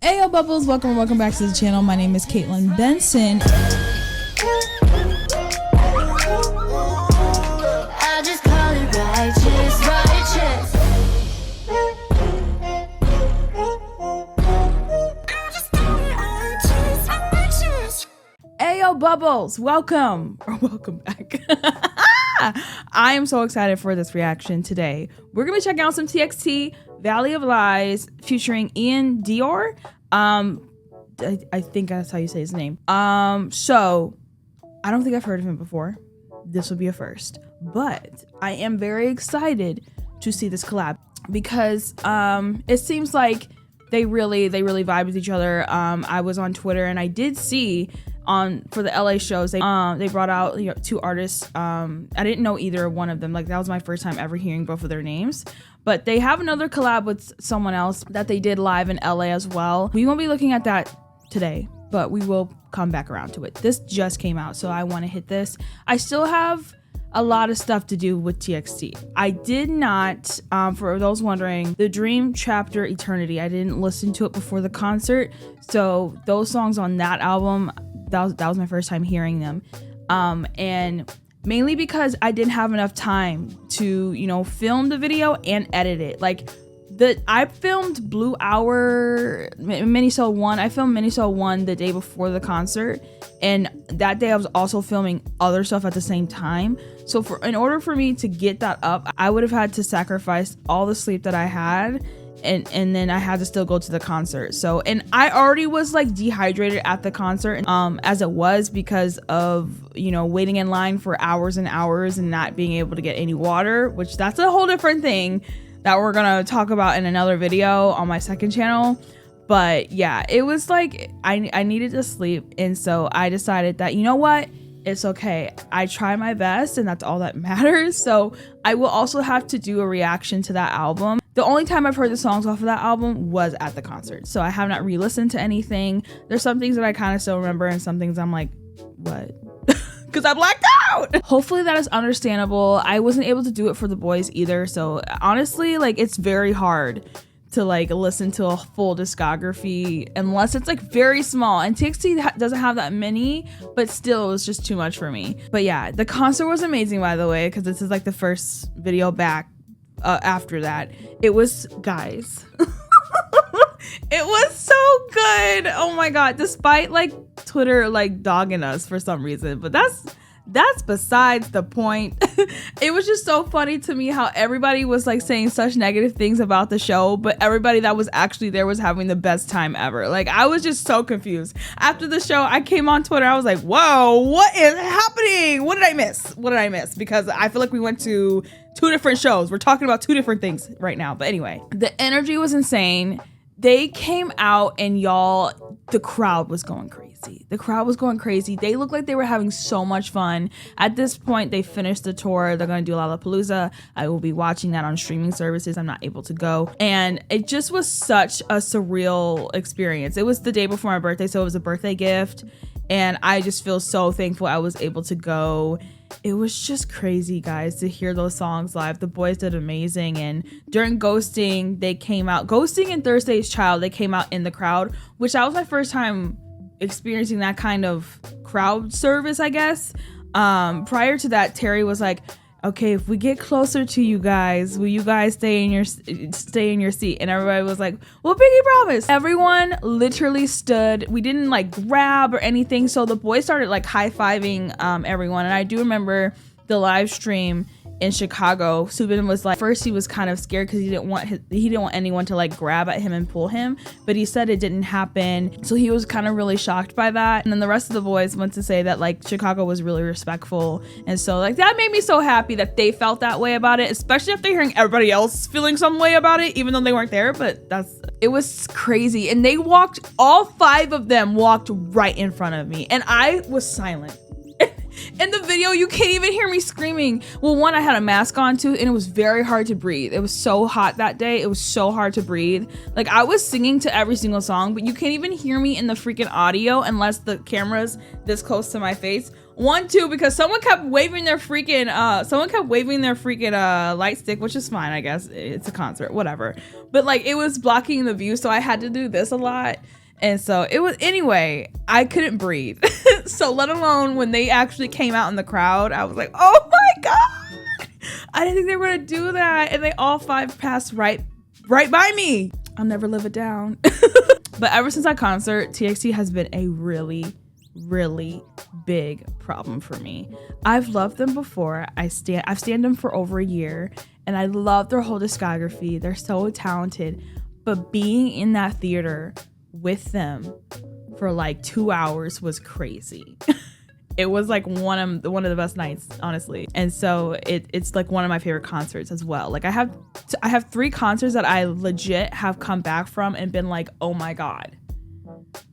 Hey yo bubbles, welcome back to the channel. My name is Caitlin Benson. I just call it righteous. Hey yo bubbles, welcome back. I am so excited for this reaction today. We're gonna be checking out some TXT, Valley of Lies, featuring dior. I think that's how you say his name. So I don't think I've heard of him before. This will be a first, but I am very excited to see this collab because it seems like they really vibe with each other. I was on Twitter and I did see for the LA shows they brought out two artists. I didn't know either one of them. Like, that was my first time ever hearing both of their names. But they have another collab with someone else that they did live in LA as well. We won't be looking at that today, but we will come back around to it. This just came out, so I want to hit this. I still have a lot of stuff to do with TXT. I did not, for those wondering, the Dream Chapter Eternity, I didn't listen to it before the concert. So those songs on that album, that was my first time hearing them. And mainly because I didn't have enough time to, film the video and edit it. Like, I filmed Blue Hour Minisode 1. I filmed Minisode 1 the day before the concert, and that day I was also filming other stuff at the same time. So in order for me to get that up, I would have had to sacrifice all the sleep that I had, and then I had to still go to the concert. So, and I already was like dehydrated at the concert as it was, because of waiting in line for hours and hours and not being able to get any water, which that's a whole different thing that we're gonna talk about in another video on my second channel. But yeah, it was like I needed to sleep, and so I decided that, you know what, it's okay, I try my best and that's all that matters. So I will also have to do a reaction to that album. The only time I've heard the songs off of that album was at the concert, so I have not re-listened to anything. There's some things that I kind of still remember and some things I'm like, what? Because I blacked out. Hopefully that is understandable. I wasn't able to do it for the boys either, so honestly, like, it's very hard to like listen to a full discography unless it's like very small, and TXT doesn't have that many, but still it was just too much for me. But yeah, the concert was amazing, by the way, because this is like the first video back after that. It was, guys, it was so good. Oh my god, despite like Twitter like dogging us for some reason, but that's besides the point. It was just so funny to me how everybody was like saying such negative things about the show, but everybody that was actually there was having the best time ever. Like, I was just so confused. After the show, I came on Twitter, I was like, whoa, what is happening? What did I miss? Because I feel like we went to two different shows. We're talking about two different things right now. But anyway, the energy was insane. They came out and y'all, the crowd was going crazy. They looked like they were having so much fun. At this point, they finished the tour. They're going to do Lollapalooza. I will be watching that on streaming services. I'm not able to go. And it just was such a surreal experience. It was the day before my birthday, so it was a birthday gift. And I just feel so thankful I was able to go. It was just crazy, guys, to hear those songs live. The boys did amazing. And during Ghosting, they came out. Ghosting and Thursday's Child, they came out in the crowd, which that was my first time experiencing that kind of crowd service, I guess. Prior to that, Terry was like, okay, if we get closer to you guys, will you guys stay in your seat? And everybody was like, well, Pinky promise. Everyone literally stood. We didn't like grab or anything. So the boys started like high-fiving everyone. And I do remember the live stream in Chicago. Subin was like, first he was kind of scared because he didn't want anyone to like grab at him and pull him, but he said it didn't happen, so he was kind of really shocked by that. And then the rest of the boys went to say that like Chicago was really respectful, and so like that made me so happy that they felt that way about it, especially after hearing everybody else feeling some way about it, even though they weren't there. But it was crazy. And they all 5 of them walked right in front of me, and I was silent. In the video, you can't even hear me screaming. Well, one, I had a mask on too, and it was very hard to breathe. It was so hot that day. It was so hard to breathe. Like, I was singing to every single song, but you can't even hear me in the freaking audio unless the camera's this close to my face. 1, 2, because someone kept waving their freaking light stick, which is fine, I guess. It's a concert, whatever. But like it was blocking the view, so I had to do this a lot. And so it was, anyway, I couldn't breathe. So let alone when they actually came out in the crowd, I was like, oh my God. I didn't think they were gonna do that. And they all 5 passed right by me. I'll never live it down. But ever since that concert, TXT has been a really big problem for me. I've loved them before. I've stanned them for over a year, and I love their whole discography. They're so talented. But being in that theater with them for like 2 hours was crazy. It was like one of the best nights, honestly. And so it's like one of my favorite concerts as well. Like I have 3 concerts that I legit have come back from and been like, oh my God.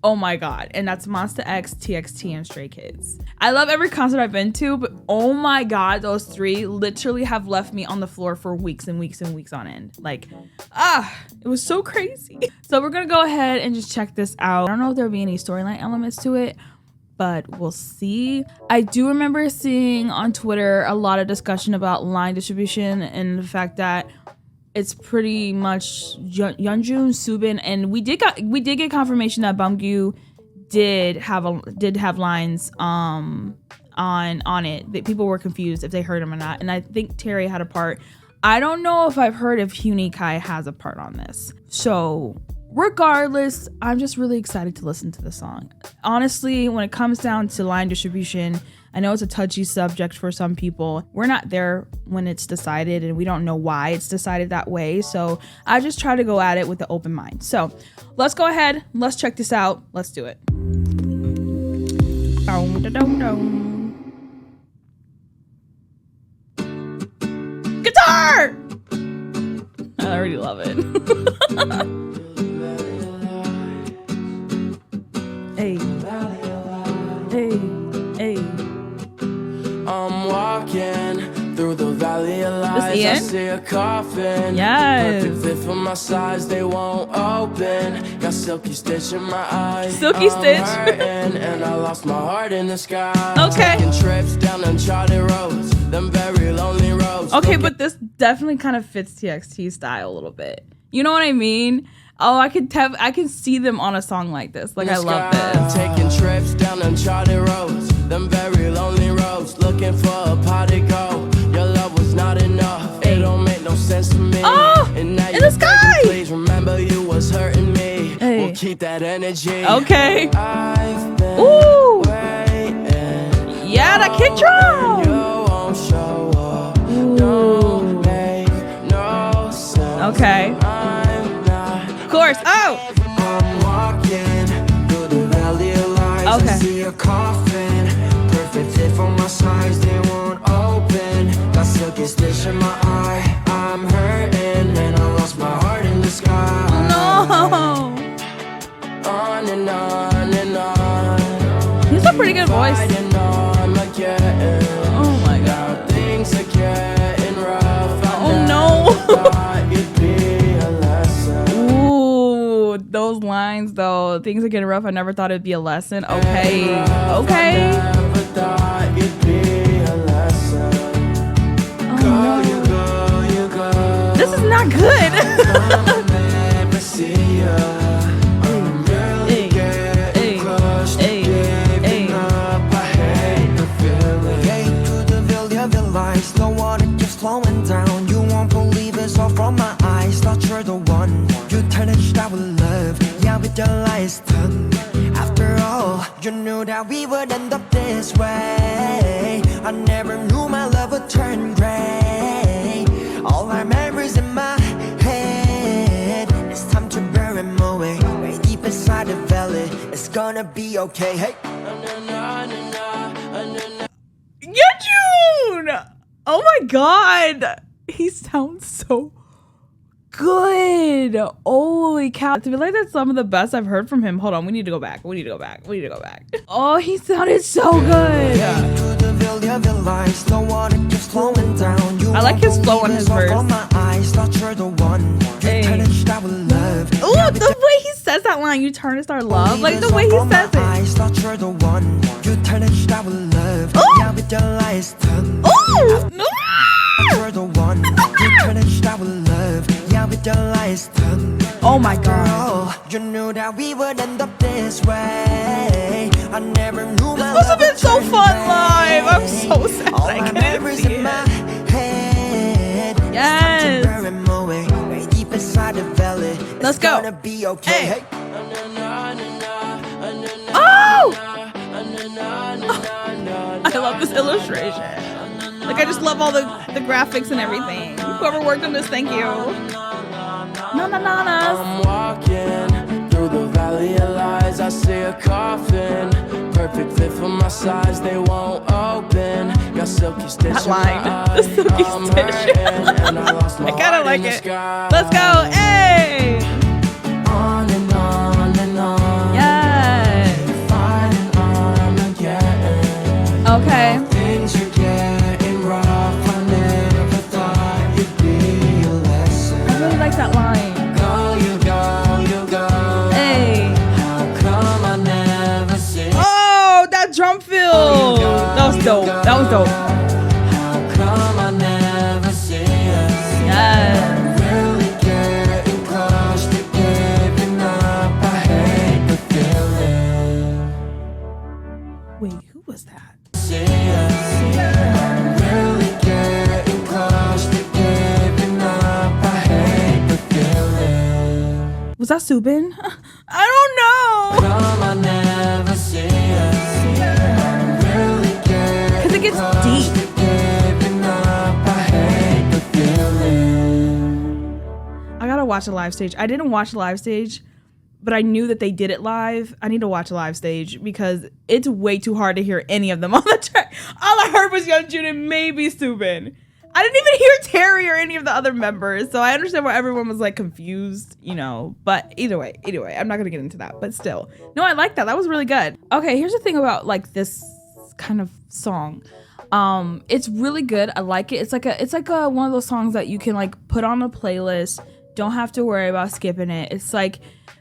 And that's Monsta X, TXT, and Stray Kids. I love every concert I've been to, but oh my God, those 3 literally have left me on the floor for weeks and weeks and weeks on end. Like, it was so crazy. So we're gonna go ahead and just check this out. I don't know if there'll be any storyline elements to it, but we'll see. I do remember seeing on Twitter a lot of discussion about line distribution and the fact that it's pretty much Yeonjun, Subin, and we did get confirmation that Bumgyu did have lines on it. That people were confused if they heard him or not, and I think Terry had a part. I don't know if I've heard if Hyuni Kai has a part on this. So regardless, I'm just really excited to listen to the song. Honestly, when it comes down to line distribution, I know it's a touchy subject for some people. We're not there when it's decided, and we don't know why it's decided that way. So I just try to go at it with an open mind. So let's go ahead. Let's check this out. Let's do it. Guitar! I already love it. Hey. I'm walking through the valley of lies. I see a coffin. Yes. Perfect fit for my size, they won't open. Got silky stitch in my eyes. Silky stitch. Hurting, and I lost my heart in the sky. Okay. Taking trips down uncharted roads, them very lonely roads. Okay, but this definitely kind of fits TXT style a little bit. You know what I mean? Oh, I can see them on a song like this. Like I love this. Taking trips down uncharted roads, them very lonely roads, looking for a pot to go. Your love was not enough. It don't make no sense to me. Oh, and now in the sky. Please remember you was hurting me. Hey. We'll keep that energy. Okay. I've been Ooh. waiting. Yeah, that kick drum. You won't show up. Don't make no sense. Okay. Of course. Oh. I'm walking through the valley of lies. Okay. I see a coffin, perfect fit for my size. They won't open. Got silky stitch in my eye. I'm hurting, and I lost my heart in the sky. No. On and on and on. He's a pretty good voice. Fighting on again. Oh my God. Things are getting rough. Oh no. Thought you'd be a lesson. Ooh, those lines though. Things are getting rough. I never thought it'd be a lesson. Okay. Okay. Never thought you'd be a lesson. Oh, You go. this is not good. I'll never see ya. I'm really getting close to giving up. I hate the feeling. Gate to the valley of your lies. The water keeps flowing down. You won't believe it's all from my eyes. Thought you're the one. You tarnished our love. Yeah, with your lies done. After all, you knew that we would end up this way. I never knew my love would turn gray. All our memories in my head. It's time to bury them away. Way deep inside the valley. It's gonna be okay. Hey. Yeonjun! Oh my God. He sounds so good. Holy cow. I feel like that's some of the best I've heard from him. Hold on, we need to go back. Oh, he sounded so good. I like his flow on his verse. Hey. Ooh, the way he says that line, you turn to start love. Like the way he says it. Ooh! No! Oh my god. You knew that we would end up this way. I never knew this must have been so fun live. I'm so sad I couldn't see it. Yes. Let's go. Hey. Oh! I love this illustration. Like I just love all the graphics and everything. Whoever worked on this, thank you. I'm walking through the valley of lies. I see a coffin, perfect fit for my size. They won't open. Got silky stitch. That line, the silky stitch. I kind of like it. Let's go, hey! On and on and on. Yes. Fighting on again. Okay. Things are getting rough. I never thought you'd be a lesson. I really like that line. Drum fill. That was dope. That was dope. How come I never see us? Yes. Really getting close to giving up. I hate the feeling. Wait, who was that? See us. Really getting close to giving up. I hate the feeling. Was that Subin? I don't know. Come I never see us. It gets deep. I gotta watch a live stage. I didn't watch a live stage, but I knew that they did it live. I need to watch a live stage because it's way too hard to hear any of them on the track. All I heard was Young Jun and maybe Subin. I didn't even hear Terry or any of the other members, so I understand why everyone was like confused, you know. But either way, I'm not gonna get into that. But still, no, I like that. That was really good. Okay, here's the thing about like this kind of song. It's really good. I like it. It's like a one of those songs that you can like put on a playlist. Don't have to worry about skipping it. It's like,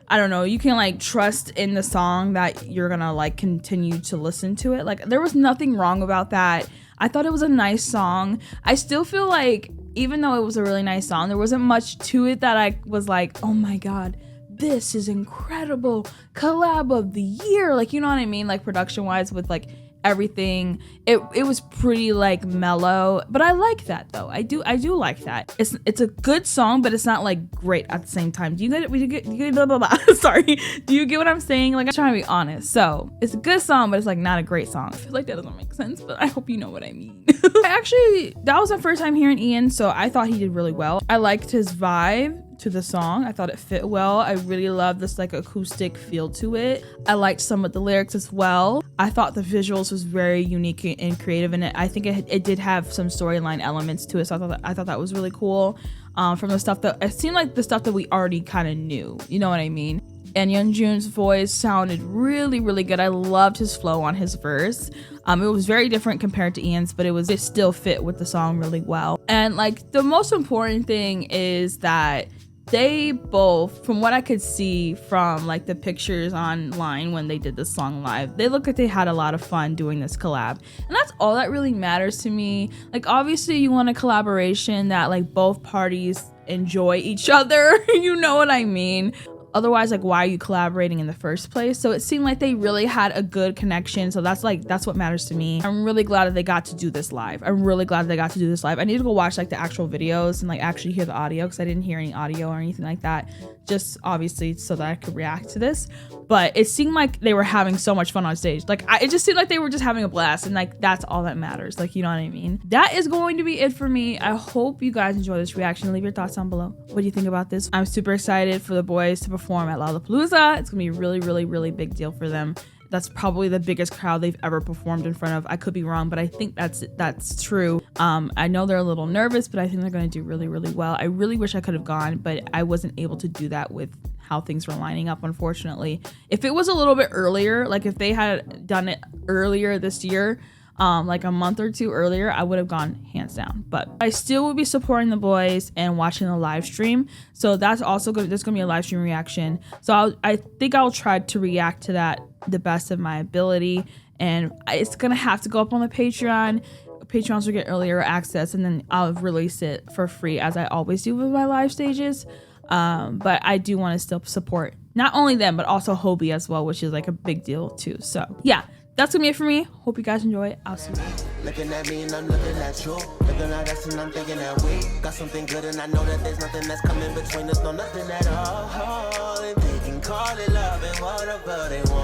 I don't know, you can like trust in the song that you're gonna like continue to listen to it. Like there was nothing wrong about that. I thought it was a nice song. I still feel like even though it was a really nice song, there wasn't much to it that I was like, oh my god, this is incredible, collab of the year. Like, you know what I mean? Like production wise with like everything, it was pretty like mellow, but I like that though. I do like that. It's a good song, but it's not like great at the same time. Do you get blah, blah, blah. Sorry, do you get what I'm saying? Like I'm trying to be honest. So it's a good song, but it's like not a great song. I feel like that doesn't make sense, but I hope you know what I mean. Actually, that was my first time hearing Ian, so I thought he did really well. I liked his vibe to the song. I thought it fit well. I really love this like acoustic feel to it. I liked some of the lyrics as well. I thought the visuals was very unique and creative, and I think it did have some storyline elements to it. So I thought that was really cool. From the stuff that it seemed like the stuff that we already kind of knew. You know what I mean? And Yeonjun's voice sounded really, really good. I loved his flow on his verse. It was very different compared to Ian's, but it still fit with the song really well. And like the most important thing is that they both, from what I could see from like the pictures online when they did the song live, they look like they had a lot of fun doing this collab. And that's all that really matters to me. Like obviously you want a collaboration that like both parties enjoy each other. You know what I mean? Otherwise, like, why are you collaborating in the first place? So it seemed like they really had a good connection. So that's what matters to me. I'm really glad that they got to do this live. I need to go watch like the actual videos and like actually hear the audio because I didn't hear any audio or anything like that. Just obviously so that I could react to this. But it seemed like they were having so much fun on stage. Like it just seemed like they were just having a blast, and like that's all that matters. Like, you know what I mean? That is going to be it for me. I hope you guys enjoy this reaction. Leave your thoughts down below. What do you think about this? I'm super excited for the boys to perform at Lollapalooza. It's gonna be a really, really, really big deal for them. That's probably the biggest crowd they've ever performed in front of. I could be wrong, but I think that's true. I know they're a little nervous, but I think they're going to do really, really well. I really wish I could have gone, but I wasn't able to do that with how things were lining up, unfortunately. If it was a little bit earlier, like if they had done it earlier this year, like a month or two earlier, I would have gone hands down. But I still would be supporting the boys and watching the live stream. So that's also good. There's gonna be a live stream reaction. So I think I'll try to react to that the best of my ability. And it's gonna have to go up on the Patreon. Patrons will get earlier access, and then I'll release it for free as I always do with my live stages. But I do want to still support not only them, but also Hobie as well, which is like a big deal too. So yeah, that's gonna be it for me. Hope you guys enjoy it. I'll see you. Looking at me and I'm looking at you. Looking at us and I'm thinking that we got something good, and I know that there's nothing that's coming between us, no nothing at all. And they can call it love and whatever they want.